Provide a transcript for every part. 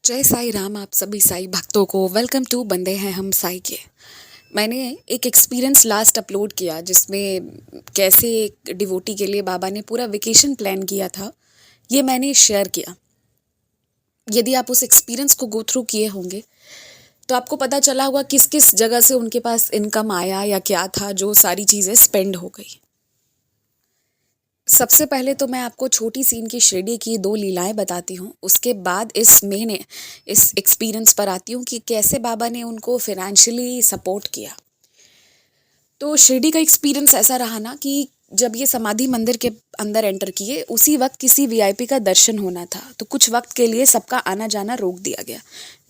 जय साईं राम। आप सभी साईं भक्तों को वेलकम टू बंदे हैं हम साईं के। मैंने एक एक्सपीरियंस लास्ट अपलोड किया जिसमें कैसे एक डिवोटी के लिए बाबा ने पूरा वेकेशन प्लान किया था, ये मैंने शेयर किया। यदि आप उस एक्सपीरियंस को गो थ्रू किए होंगे तो आपको पता चला होगा किस किस जगह से उनके पास इनकम आया या क्या था जो सारी चीज़ें स्पेंड हो गई। सबसे पहले तो मैं आपको छोटी सी इनकी शिरडी की 2 लीलाएं बताती हूँ, उसके बाद इस एक्सपीरियंस पर आती हूँ कि कैसे बाबा ने उनको फिनेंशियली सपोर्ट किया। तो शिरडी का एक्सपीरियंस ऐसा रहा ना कि जब ये समाधि मंदिर के अंदर एंटर किए उसी वक्त किसी वीआईपी का दर्शन होना था, तो कुछ वक्त के लिए सबका आना जाना रोक दिया गया।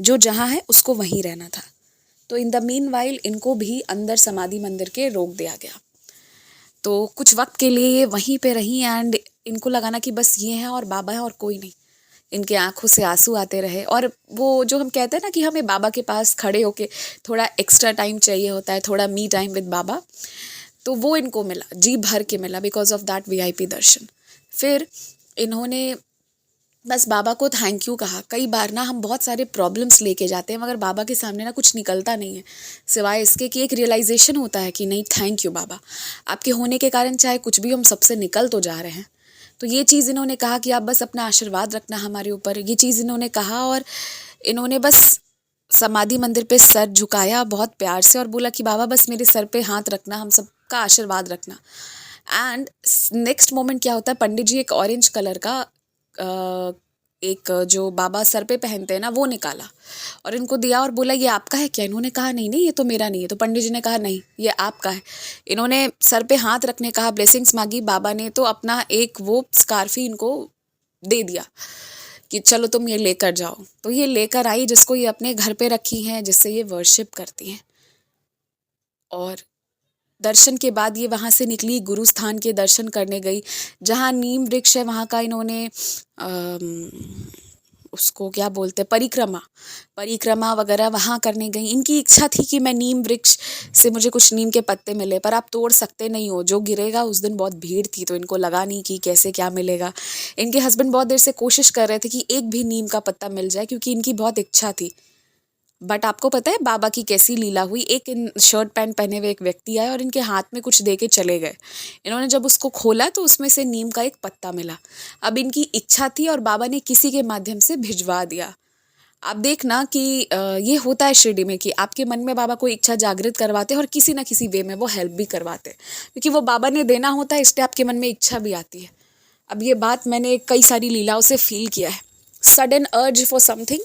जो जहाँ है उसको वहीं रहना था। तो इन द मीन वाइल इनको भी अंदर समाधि मंदिर के रोक दिया गया। तो कुछ वक्त के लिए ये वहीं पे रही एंड इनको लगाना कि बस ये है और बाबा है और कोई नहीं। इनके आंखों से आंसू आते रहे और वो जो हम कहते हैं ना कि हमें बाबा के पास खड़े होके थोड़ा एक्स्ट्रा टाइम चाहिए होता है, थोड़ा मी टाइम विद बाबा, तो वो इनको मिला, जी भर के मिला बिकॉज ऑफ दैट वीआईपी दर्शन। फिर इन्होंने बस बाबा को थैंक यू कहा। कई बार ना हम बहुत सारे प्रॉब्लम्स लेके जाते हैं मगर बाबा के सामने ना कुछ निकलता नहीं है सिवाय इसके कि एक रियलाइजेशन होता है कि नहीं, थैंक यू बाबा, आपके होने के कारण चाहे कुछ भी हम सबसे निकल तो जा रहे हैं। तो ये चीज़ इन्होंने कहा कि आप बस अपना आशीर्वाद रखना हमारे ऊपर, ये चीज़ इन्होंने कहा। और इन्होंने बस समाधि मंदिर पे सर झुकाया बहुत प्यार से और बोला कि बाबा बस मेरे सर पे हाथ रखना, हम सबका आशीर्वाद रखना। एंड नेक्स्ट मोमेंट क्या होता है, पंडित जी एक ऑरेंज कलर का एक जो बाबा सर पे पहनते हैं ना वो निकाला और इनको दिया और बोला ये आपका है क्या। इन्होंने कहा नहीं नहीं, ये तो मेरा नहीं है। तो पंडित जी ने कहा नहीं, ये आपका है। इन्होंने सर पे हाथ रखने कहा, ब्लेसिंग्स मांगी। बाबा ने तो अपना एक वो स्कार्फ ही इनको दे दिया कि चलो तुम ये लेकर जाओ। तो ये लेकर आई, जिसको ये अपने घर पे रखी हैं, जिससे ये वर्शिप करती हैं। और दर्शन के बाद ये वहाँ से निकली, गुरु स्थान के दर्शन करने गई। जहाँ नीम वृक्ष है वहाँ का इन्होंने उसको क्या बोलते हैं, परिक्रमा वगैरह वहाँ करने गई। इनकी इच्छा थी कि मैं नीम वृक्ष से मुझे कुछ नीम के पत्ते मिले, पर आप तोड़ सकते नहीं हो, जो गिरेगा। उस दिन बहुत भीड़ थी तो इनको लगा नहीं कि कैसे क्या मिलेगा। इनके हस्बैंड बहुत देर से कोशिश कर रहे थे कि एक भी नीम का पत्ता मिल जाए, क्योंकि इनकी बहुत इच्छा थी। बट आपको पता है बाबा की कैसी लीला हुई। एक इन शर्ट पैंट पहने हुए एक व्यक्ति आए और इनके हाथ में कुछ दे के चले गए। इन्होंने जब उसको खोला तो उसमें से नीम का एक पत्ता मिला। अब इनकी इच्छा थी और बाबा ने किसी के माध्यम से भिजवा दिया। आप देखना कि ये होता है शिरडी में कि आपके मन में बाबा कोई इच्छा जागृत करवाते हैं और किसी ना किसी वे में वो हेल्प भी करवाते हैं, क्योंकि वो बाबा ने देना होता है, इसलिए आपके मन में इच्छा भी आती है। अब ये बात मैंने कई सारी लीलाओं से फील किया है। सडन अर्ज फॉर समथिंग,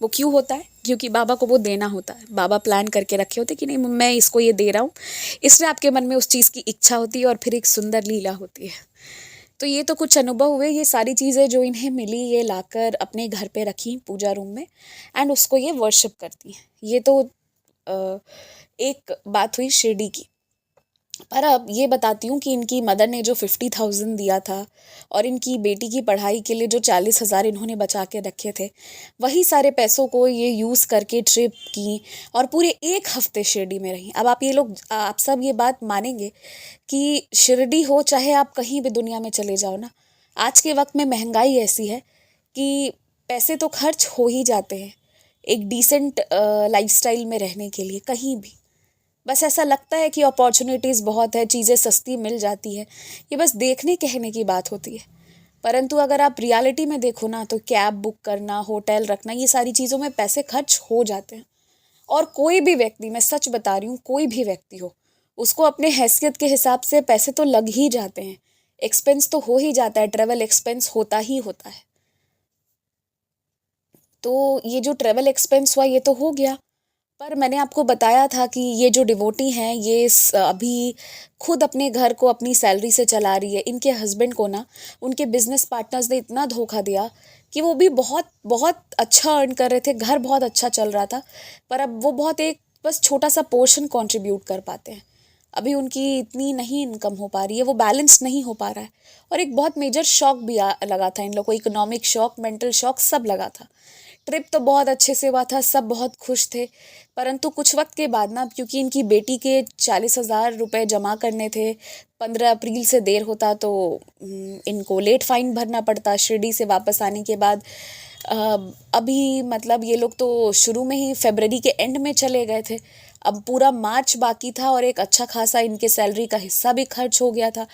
वो क्यों होता है? क्योंकि बाबा को वो देना होता है। बाबा प्लान करके रखे होते कि नहीं, मैं इसको ये दे रहा हूँ, इसलिए आपके मन में उस चीज़ की इच्छा होती है और फिर एक सुंदर लीला होती है। तो ये तो कुछ अनुभव हुए। ये सारी चीज़ें जो इन्हें मिली ये लाकर अपने घर पे रखी पूजा रूम में एंड उसको ये वर्शिप करती हैं। ये तो एक बात हुई शिरडी की। पर अब ये बताती हूँ कि इनकी मदर ने जो 50,000 दिया था और इनकी बेटी की पढ़ाई के लिए जो 40,000 इन्होंने बचा के रखे थे, वही सारे पैसों को ये यूज़ करके ट्रिप की और पूरे 1 हफ्ते शिरडी में रही। अब आप सब ये बात मानेंगे कि शिरडी हो चाहे आप कहीं भी दुनिया में चले जाओ ना, आज के वक्त में महंगाई ऐसी है कि पैसे तो खर्च हो ही जाते हैं एक डिसेंट लाइफस्टाइल में रहने के लिए कहीं भी। बस ऐसा लगता है कि अपॉर्चुनिटीज़ बहुत है, चीज़ें सस्ती मिल जाती है, ये बस देखने कहने की बात होती है। परंतु अगर आप रियलिटी में देखो ना, तो कैब बुक करना, होटल रखना, ये सारी चीज़ों में पैसे खर्च हो जाते हैं। और कोई भी व्यक्ति, मैं सच बता रही हूँ, कोई भी व्यक्ति हो, उसको अपने हैसियत के हिसाब से पैसे तो लग ही जाते हैं, एक्सपेंस तो हो ही जाता है, ट्रैवल एक्सपेंस होता ही होता है। तो ये जो ट्रैवल एक्सपेंस हुआ ये तो हो गया, पर मैंने आपको बताया था कि ये जो डिवोटी हैं ये अभी खुद अपने घर को अपनी सैलरी से चला रही है। इनके हस्बैंड को ना उनके बिजनेस पार्टनर्स ने इतना धोखा दिया कि वो भी बहुत बहुत अच्छा अर्न कर रहे थे, घर बहुत अच्छा चल रहा था, पर अब वो बहुत एक बस छोटा सा पोर्शन कंट्रीब्यूट कर पाते हैं। अभी उनकी इतनी नहीं इनकम हो पा रही है, वो बैलेंस नहीं हो पा रहा है। और एक बहुत मेजर शॉक भी लगा था इन लोगों को, इकोनॉमिक शॉक, मेंटल शॉक, सब लगा था। ट्रिप तो बहुत अच्छे से हुआ था, सब बहुत खुश थे। परंतु कुछ वक्त के बाद ना, क्योंकि इनकी बेटी के 40,000 रुपये जमा करने थे, 15 अप्रैल से देर होता तो इनको लेट फाइन भरना पड़ता शिरडी से वापस आने के बाद। अभी मतलब ये लोग तो शुरू में ही फरवरी के एंड में चले गए थे। अब पूरा मार्च बाकी था और एक अच्छा खासा इनके सैलरी का हिस्सा भी खर्च हो गया था।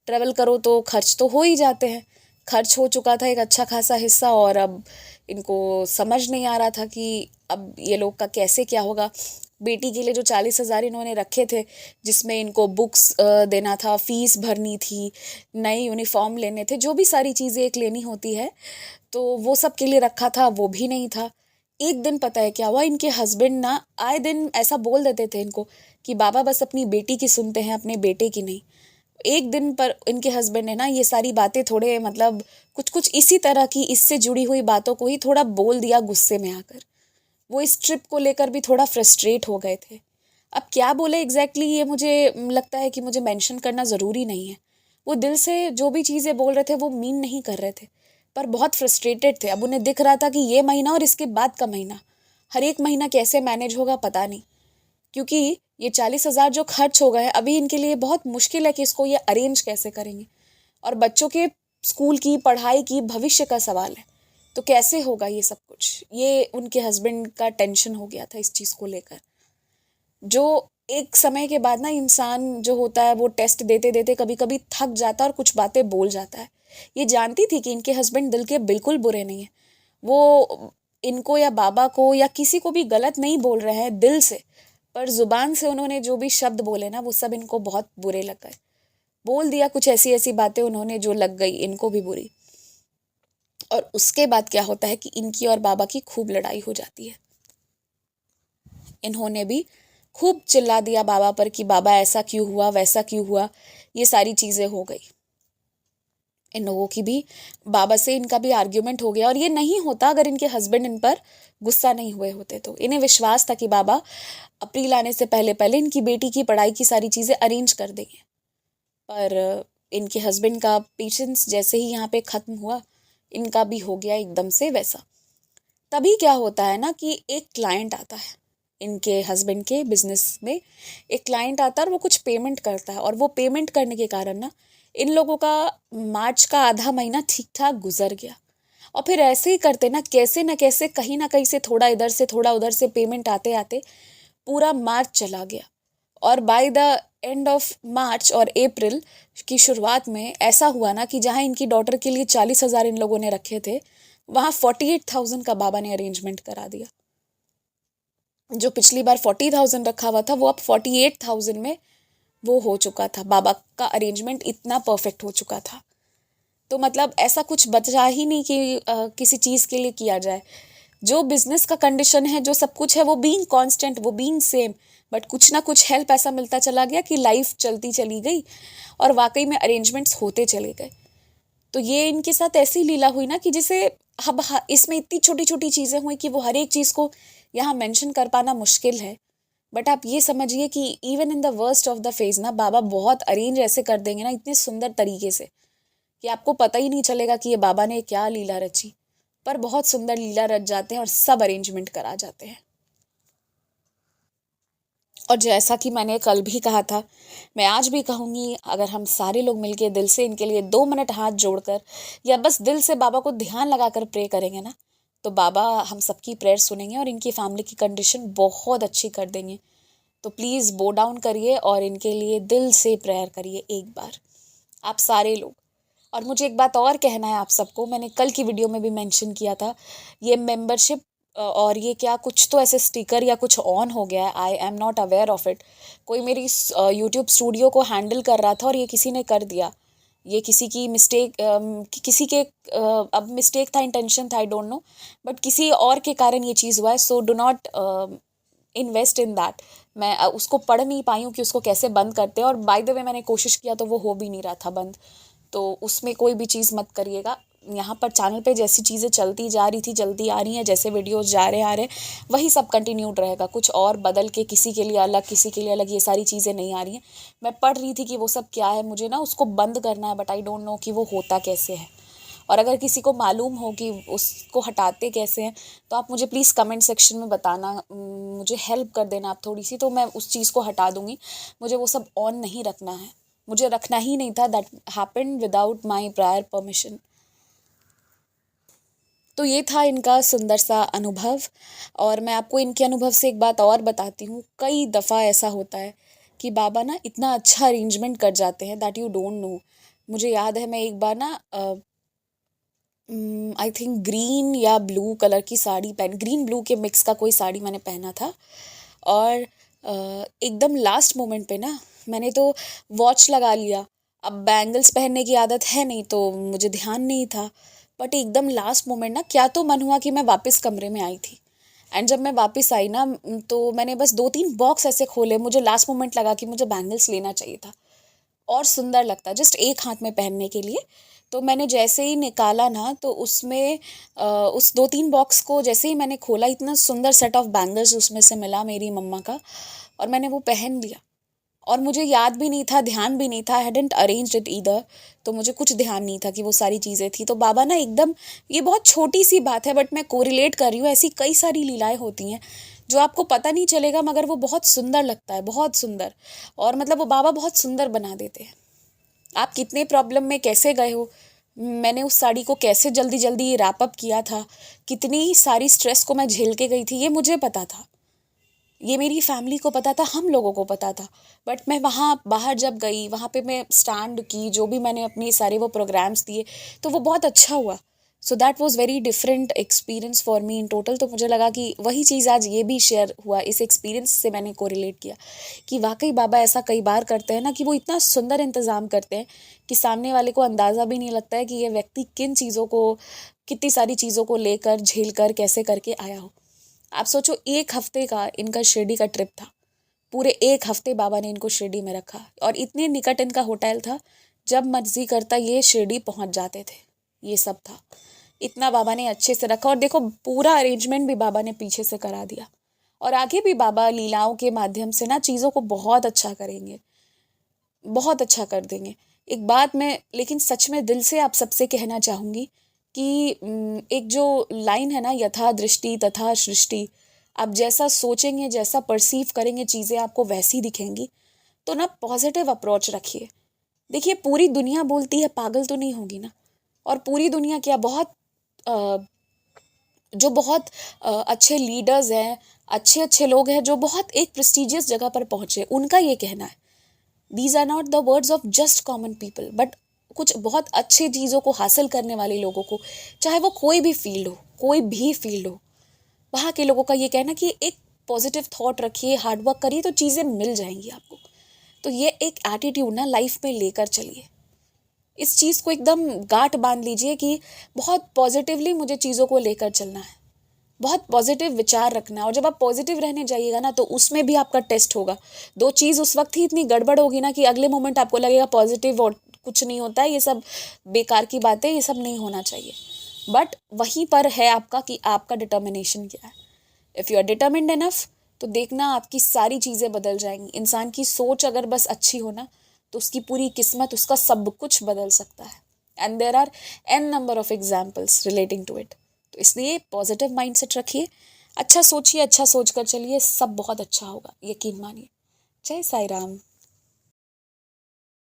ट्रेवल करो तो खर्च तो हो ही जाते हैं। खर्च हो चुका था एक अच्छा खासा हिस्सा, और अब इनको समझ नहीं आ रहा था कि अब ये लोग का कैसे क्या होगा। बेटी के लिए जो 40,000 इन्होंने रखे थे, जिसमें इनको बुक्स देना था, फीस भरनी थी, नए यूनिफॉर्म लेने थे, जो भी सारी चीज़ें एक लेनी होती है, तो वो सब के लिए रखा था, वो भी नहीं था। एक दिन पता है क्या हुआ, इनके हस्बैंड ना आए दिन ऐसा बोल देते थे इनको कि बाबा बस अपनी बेटी की सुनते हैं, अपने बेटे की नहीं। एक दिन पर इनके हस्बैंड ने ना ये सारी बातें थोड़े मतलब कुछ कुछ इसी तरह की इससे जुड़ी हुई बातों को ही थोड़ा बोल दिया गुस्से में आकर। वो इस ट्रिप को लेकर भी थोड़ा फ्रस्ट्रेट हो गए थे। अब क्या बोले एग्जैक्टली ये मुझे लगता है कि मुझे मेंशन करना ज़रूरी नहीं है। वो दिल से जो भी चीज़ें बोल रहे थे वो मीन नहीं कर रहे थे, पर बहुत फ्रस्ट्रेटेड थे। अब उन्हें दिख रहा था कि ये महीना और इसके बाद का महीना, हर एक महीना कैसे मैनेज होगा पता नहीं। क्योंकि ये 40,000 जो खर्च हो गए हैं अभी इनके लिए बहुत मुश्किल है कि इसको ये अरेंज कैसे करेंगे। और बच्चों के स्कूल की पढ़ाई की भविष्य का सवाल है, तो कैसे होगा ये सब कुछ। ये उनके हस्बैंड का टेंशन हो गया था इस चीज़ को लेकर। जो एक समय के बाद ना इंसान जो होता है वो टेस्ट देते देते कभी कभी थक जाता है और कुछ बातें बोल जाता है। ये जानती थी कि इनके हस्बैंड दिल के बिल्कुल बुरे नहीं है। वो इनको या बाबा को या किसी को भी गलत नहीं बोल रहे हैं दिल से, पर जुबान से उन्होंने जो भी शब्द बोले ना वो सब इनको बहुत बुरे लग गए। बोल दिया कुछ ऐसी ऐसी बातें उन्होंने जो लग गई इनको भी बुरी। और उसके बाद क्या होता है कि इनकी और बाबा की खूब लड़ाई हो जाती है। इन्होंने भी खूब चिल्ला दिया बाबा पर कि बाबा ऐसा क्यों हुआ, वैसा क्यों हुआ, ये सारी चीज़ें हो गई। इन लोगों की भी बाबा से इनका भी आर्ग्यूमेंट हो गया, और ये नहीं होता अगर इनके हस्बैंड इन पर गुस्सा नहीं हुए होते तो। इन्हें विश्वास था कि बाबा अप्रैल आने से पहले पहले इनकी बेटी की पढ़ाई की सारी चीज़ें अरेंज कर देंगे। पर इनके हस्बैंड का पेशेंस जैसे ही यहाँ पे ख़त्म हुआ, इनका भी हो गया एकदम से वैसा। तभी क्या होता है ना कि एक क्लाइंट आता है इनके हस्बैंड के बिजनेस में। एक क्लाइंट आता है और वो कुछ पेमेंट करता है, और वो पेमेंट करने के कारण ना इन लोगों का मार्च का आधा महीना ठीक ठाक गुजर गया। और फिर ऐसे ही करते ना कैसे कहीं ना कहीं से थोड़ा इधर से थोड़ा उधर से पेमेंट आते आते पूरा मार्च चला गया। और by the end of March और अप्रैल की शुरुआत में ऐसा हुआ ना कि जहाँ इनकी डॉटर के लिए 40,000 इन लोगों ने रखे थे, वहाँ 48,000 का बाबा ने अरेंजमेंट करा दिया। जो पिछली बार 40,000 रखा हुआ था वो अब 48,000 में वो हो चुका था। बाबा का अरेंजमेंट इतना परफेक्ट हो चुका था। तो मतलब ऐसा कुछ बचा ही नहीं कि किसी चीज़ के लिए किया जाए। जो बिजनेस का कंडीशन है, जो सब कुछ है, वो बीइंग कांस्टेंट, वो बीइंग सेम, बट कुछ ना कुछ हेल्प ऐसा मिलता चला गया कि लाइफ चलती चली गई और वाकई में अरेंजमेंट्स होते चले गए। तो ये इनके साथ ऐसी लीला हुई ना कि जिसे अब इसमें इतनी छोटी छोटी चीज़ें हुई कि वो हर एक चीज़ को यहाँ मेंशन कर पाना मुश्किल है। बट आप ये समझिए कि even in the worst of the phase ना बाबा बहुत अरेंज ऐसे कर देंगे ना इतने सुंदर तरीके से कि आपको पता ही नहीं चलेगा कि ये बाबा ने क्या लीला रची। पर बहुत सुंदर लीला रच जाते हैं और सब अरेंजमेंट करा जाते हैं। और जैसा कि मैंने कल भी कहा था, मैं आज भी कहूँगी, अगर हम सारे लोग मिलके दिल से इनके लिए 2 मिनट हाथ जोड़कर या बस दिल से बाबा को ध्यान लगाकर प्रे करेंगे ना, तो बाबा हम सबकी प्रेयर सुनेंगे और इनकी फैमिली की कंडीशन बहुत अच्छी कर देंगे। तो प्लीज़ बो डाउन करिए और इनके लिए दिल से प्रेयर करिए एक बार, आप सारे लोग। और मुझे एक बात और कहना है आप सबको, मैंने कल की वीडियो में भी मेंशन किया था, ये मेंबरशिप और ये क्या कुछ तो ऐसे स्टिकर या कुछ ऑन हो गया है, I am not aware of it. कोई मेरी यूट्यूब स्टूडियो को हैंडल कर रहा था और ये किसी ने कर दिया। ये किसी की मिस्टेक, किसी के अब मिस्टेक था, इंटेंशन था, आई डोंट नो, बट किसी और के कारण ये चीज़ हुआ है। So do not invest in that. मैं उसको पढ़ नहीं पाई हूँ कि उसको कैसे बंद करते हैं, और बाय द वे मैंने कोशिश किया तो वो हो भी नहीं रहा था बंद। तो उसमें कोई भी चीज़ मत करिएगा। यहाँ पर चैनल पे जैसी चीज़ें चलती जा रही थी, जल्दी आ रही हैं, जैसे वीडियोस जा रहे आ रहे वही सब कंटिन्यूड रहेगा। कुछ और बदल के किसी के लिए अलग, किसी के लिए अलग, ये सारी चीज़ें नहीं आ रही हैं। मैं पढ़ रही थी कि वो सब क्या है, मुझे ना उसको बंद करना है, बट आई डोंट नो कि वो होता कैसे है। और अगर किसी को मालूम हो कि उसको हटाते कैसे हैं तो आप मुझे प्लीज़ कमेंट सेक्शन में बताना, मुझे हेल्प कर देना आप थोड़ी सी, तो मैं उस चीज़ को हटा दूँगी। मुझे वो सब ऑन नहीं रखना है, मुझे रखना ही नहीं था। That happened without my prior permission. तो ये था इनका सुंदर सा अनुभव। और मैं आपको इनके अनुभव से एक बात और बताती हूँ, कई दफ़ा ऐसा होता है कि बाबा ना इतना अच्छा अरेंजमेंट कर जाते हैं दैट यू डोंट नो। मुझे याद है मैं एक बार ना आई थिंक ग्रीन या ब्लू कलर की साड़ी ग्रीन ब्लू के मिक्स का कोई साड़ी मैंने पहना था। और एकदम लास्ट मोमेंट पे ना मैंने तो वॉच लगा लिया। अब बैंगल्स पहनने की आदत है नहीं तो मुझे ध्यान नहीं था। बट एकदम लास्ट मोमेंट ना क्या तो मन हुआ कि मैं वापस कमरे में आई थी। एंड जब मैं वापस आई ना तो मैंने बस 2-3 बॉक्स ऐसे खोले, मुझे लास्ट मोमेंट लगा कि मुझे बैंगल्स लेना चाहिए था और सुंदर लगता जस्ट एक हाथ में पहनने के लिए। तो मैंने जैसे ही निकाला ना तो उसमें उस 2-3 बॉक्स को जैसे ही मैंने खोला, इतना सुंदर सेट ऑफ बैंगल्स उसमें से मिला मेरी मम्मा का, और मैंने वो पहन लिया। और मुझे याद भी नहीं था, ध्यान भी नहीं था, I hadn't arranged it either. तो मुझे कुछ ध्यान नहीं था कि वो सारी चीज़ें थी। तो बाबा ना एकदम, ये बहुत छोटी सी बात है बट मैं कोरिलेट कर रही हूँ, ऐसी कई सारी लीलाएं होती हैं जो आपको पता नहीं चलेगा मगर वो बहुत सुंदर लगता है, बहुत सुंदर। और मतलब वो बाबा बहुत सुंदर बना देते हैं। आप कितने प्रॉब्लम में कैसे गए हो, मैंने उस साड़ी को कैसे जल्दी जल्दी रैप अप किया था, कितनी सारी स्ट्रेस को मैं झेल के गई थी, ये मुझे पता था, ये मेरी फैमिली को पता था, हम लोगों को पता था। बट मैं वहाँ बाहर जब गई, वहाँ पे मैं स्टैंड की, जो भी मैंने अपनी सारे वो प्रोग्राम्स दिए, तो वो बहुत अच्छा हुआ। So that was very different experience for me in total. तो मुझे लगा कि वही चीज़ आज ये भी शेयर हुआ, इस एक्सपीरियंस से मैंने कोरिलेट किया कि वाकई बाबा ऐसा कई बार करते हैं ना कि वो इतना सुंदर इंतज़ाम करते हैं कि सामने वाले को अंदाज़ा भी नहीं लगता है कि ये व्यक्ति किन चीज़ों को, कितनी सारी चीज़ों को लेकर झेल कर कैसे करके आया हो। आप सोचो, एक हफ्ते का इनका शिरडी का ट्रिप था, पूरे एक हफ्ते बाबा ने इनको शिरडी में रखा और इतने निकट इनका होटल था, जब मर्जी करता ये शिरडी पहुंच जाते थे। ये सब था, इतना बाबा ने अच्छे से रखा। और देखो पूरा अरेंजमेंट भी बाबा ने पीछे से करा दिया। और आगे भी बाबा लीलाओं के माध्यम से ना चीज़ों को बहुत अच्छा करेंगे, बहुत अच्छा कर देंगे। एक बात मैं लेकिन सच में दिल से आप सबसे कहना चाहूँगी कि एक जो लाइन है ना, यथा दृष्टि तथा सृष्टि, आप जैसा सोचेंगे, जैसा परसीव करेंगे, चीज़ें आपको वैसी दिखेंगी। तो ना पॉजिटिव अप्रोच रखिए। देखिए पूरी दुनिया बोलती है, पागल तो नहीं होगी ना। और पूरी दुनिया क्या, बहुत अ, जो बहुत अच्छे लीडर्स हैं, अच्छे अच्छे लोग हैं जो बहुत एक प्रेस्टिजियस जगह पर पहुँचे, उनका ये कहना है, these are not the words of just common people, but कुछ बहुत अच्छी चीज़ों को हासिल करने वाले लोगों को, चाहे वो कोई भी फील्ड हो, कोई भी फील्ड हो, वहाँ के लोगों का ये कहना कि एक पॉजिटिव थॉट रखिए, हार्डवर्क करिए तो चीज़ें मिल जाएंगी आपको। तो ये एक एटीट्यूड ना लाइफ में लेकर चलिए। इस चीज़ को एकदम गांठ बांध लीजिए कि बहुत पॉजिटिवली मुझे चीज़ों को लेकर चलना है, बहुत पॉजिटिव विचार रखना है। और जब आप पॉजिटिव रहने जाइएगा ना तो उसमें भी आपका टेस्ट होगा। दो चीज़ उस वक्त ही इतनी गड़बड़ होगी ना कि अगले मोमेंट आपको लगेगा पॉजिटिव और कुछ नहीं होता है, ये सब बेकार की बातें, ये सब नहीं होना चाहिए। बट वहीं पर है आपका कि आपका डिटर्मिनेशन क्या है। If you are determined enough तो देखना आपकी सारी चीज़ें बदल जाएंगी। इंसान की सोच अगर बस अच्छी हो ना तो उसकी पूरी किस्मत, उसका सब कुछ बदल सकता है। And there are an number of examples relating to it. तो इसलिए पॉजिटिव माइंडसेट रखिए, अच्छा सोचिए, अच्छा सोच कर चलिए, सब बहुत अच्छा होगा, यकीन मानिए। जय साई राम।